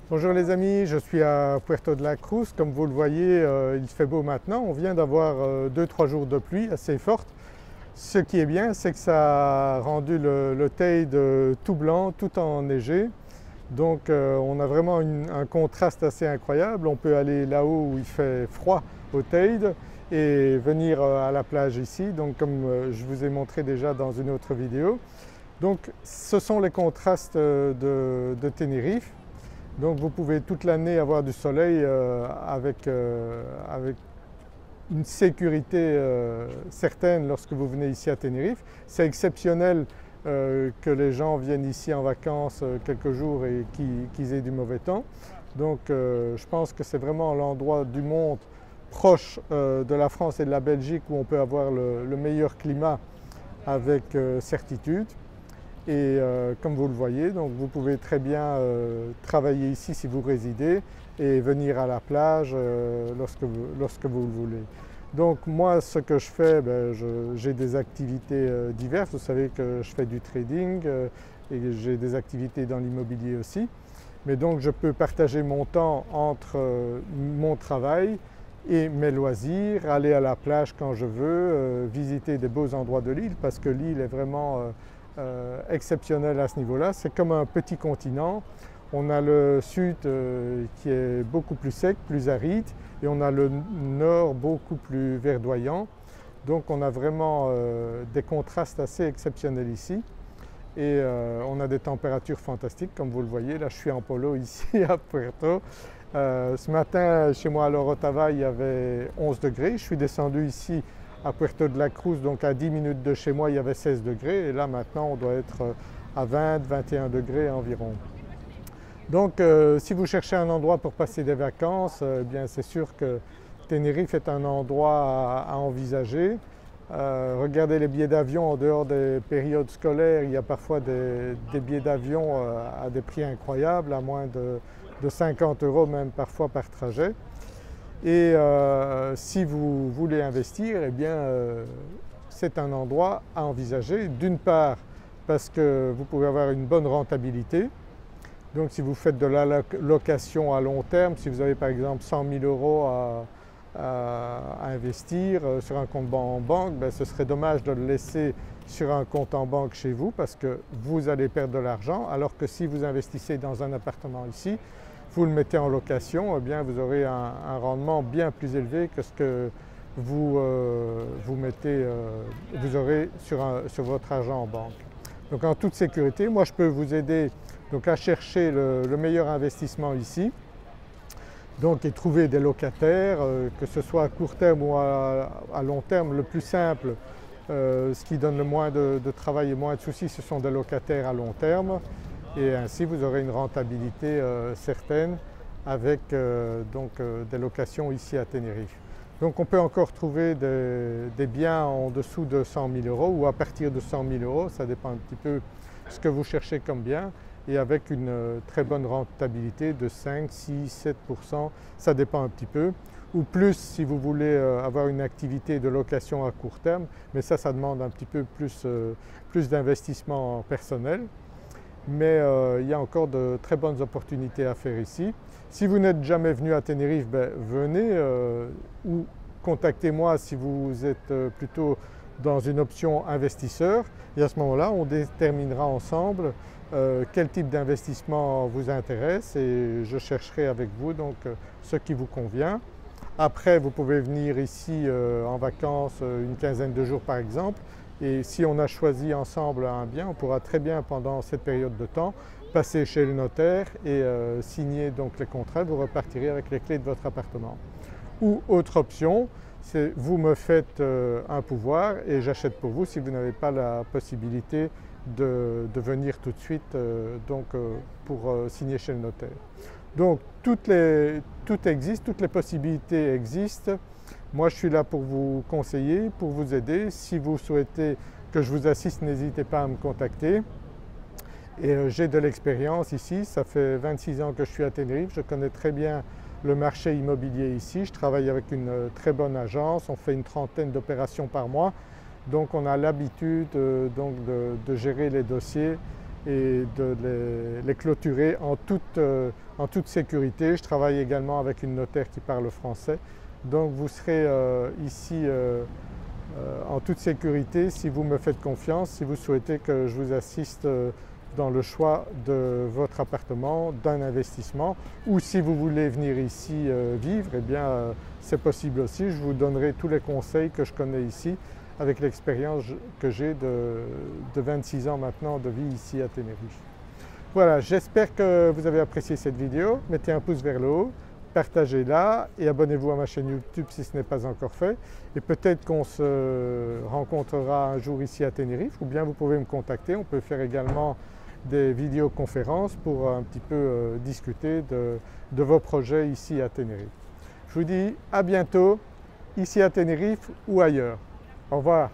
Bonjour les amis, je suis à Puerto de la Cruz. Comme vous le voyez, il fait beau maintenant. On vient d'avoir 2-3 jours de pluie assez forte. Ce qui est bien, c'est que ça a rendu le Teide tout blanc, tout enneigé. Donc on a vraiment un contraste assez incroyable. On peut aller là-haut où il fait froid au Teide et venir à la plage ici, donc comme je vous ai montré déjà dans une autre vidéo. Donc ce sont les contrastes de Tenerife. Donc vous pouvez toute l'année avoir du soleil avec une sécurité certaine lorsque vous venez ici à Tenerife. C'est exceptionnel que les gens viennent ici en vacances quelques jours et qu'ils aient du mauvais temps. Donc je pense que c'est vraiment l'endroit du monde proche de la France et de la Belgique où on peut avoir le meilleur climat avec certitude. Et comme vous le voyez, donc vous pouvez très bien travailler ici si vous résidez et venir à la plage lorsque vous le voulez. Donc moi ce que je fais, j'ai des activités diverses. Vous savez que je fais du trading et j'ai des activités dans l'immobilier aussi. Mais donc je peux partager mon temps entre mon travail et mes loisirs, aller à la plage quand je veux, visiter des beaux endroits de l'île parce que l'île est vraiment exceptionnel à ce niveau-là. C'est comme un petit continent. On a le sud qui est beaucoup plus sec, plus aride, et on a le nord beaucoup plus verdoyant. Donc on a vraiment des contrastes assez exceptionnels ici. Et on a des températures fantastiques comme vous le voyez. Là je suis en polo ici à Puerto. Ce matin chez moi à Lorotava il y avait 11 degrés. Je suis descendu ici à Puerto de la Cruz, donc à 10 minutes de chez moi il y avait 16 degrés et là maintenant on doit être à 20-21 degrés environ. Donc si vous cherchez un endroit pour passer des vacances, bien c'est sûr que Tenerife est un endroit à envisager. Regardez les billets d'avion en dehors des périodes scolaires, il y a parfois des billets d'avion à des prix incroyables, à moins de 50 € même parfois par trajet. Et si vous voulez investir, eh bien c'est un endroit à envisager. D'une part parce que vous pouvez avoir une bonne rentabilité. Donc si vous faites de la location à long terme, si vous avez par exemple 100 000 € à investir sur un compte en banque, ce serait dommage de le laisser sur un compte en banque chez vous parce que vous allez perdre de l'argent, alors que si vous investissez dans un appartement ici, vous le mettez en location, eh bien vous aurez un rendement bien plus élevé que ce que vous aurez sur votre argent en banque. Donc en toute sécurité, moi je peux vous aider donc, à chercher le meilleur investissement ici. Donc, et trouver des locataires, que ce soit à court terme ou à long terme. Le plus simple, ce qui donne le moins de travail et moins de soucis, ce sont des locataires à long terme. Et ainsi vous aurez une rentabilité certaine avec des locations ici à Tenerife. Donc on peut encore trouver des biens en dessous de 100 000 € ou à partir de 100 000 €, ça dépend un petit peu ce que vous cherchez comme bien, et avec une très bonne rentabilité de 5, 6, 7%, ça dépend un petit peu, ou plus si vous voulez avoir une activité de location à court terme, mais ça demande un petit peu plus d'investissement personnel. Mais il y a encore de très bonnes opportunités à faire ici. Si vous n'êtes jamais venu à Tenerife, venez ou contactez-moi si vous êtes plutôt dans une option investisseur, et à ce moment-là on déterminera ensemble quel type d'investissement vous intéresse et je chercherai avec vous donc ce qui vous convient. Après vous pouvez venir ici en vacances une quinzaine de jours par exemple, et si on a choisi ensemble un bien, on pourra très bien pendant cette période de temps passer chez le notaire et signer donc les contrats, vous repartirez avec les clés de votre appartement. Ou autre option, c'est vous me faites un pouvoir et j'achète pour vous si vous n'avez pas la possibilité de venir tout de suite pour signer chez le notaire. Donc tout existe, toutes les possibilités existent. Moi je suis là pour vous conseiller, pour vous aider. Si vous souhaitez que je vous assiste, n'hésitez pas à me contacter. Et j'ai de l'expérience ici, ça fait 26 ans que je suis à Tenerife, je connais très bien le marché immobilier ici. Je travaille avec une très bonne agence, on fait une trentaine d'opérations par mois. Donc on a l'habitude de gérer les dossiers et de les clôturer en toute sécurité. Je travaille également avec une notaire qui parle français, donc vous serez ici en toute sécurité si vous me faites confiance, si vous souhaitez que je vous assiste dans le choix de votre appartement, d'un investissement, ou si vous voulez venir ici vivre, eh bien c'est possible aussi. Je vous donnerai tous les conseils que je connais ici avec l'expérience que j'ai de 26 ans maintenant de vie ici à Tenerife. Voilà, j'espère que vous avez apprécié cette vidéo. Mettez un pouce vers le haut, partagez-la et abonnez-vous à ma chaîne YouTube si ce n'est pas encore fait. Et peut-être qu'on se rencontrera un jour ici à Tenerife, ou bien vous pouvez me contacter. On peut faire également des vidéoconférences pour un petit peu discuter de vos projets ici à Tenerife. Je vous dis à bientôt, ici à Tenerife ou ailleurs. Au revoir.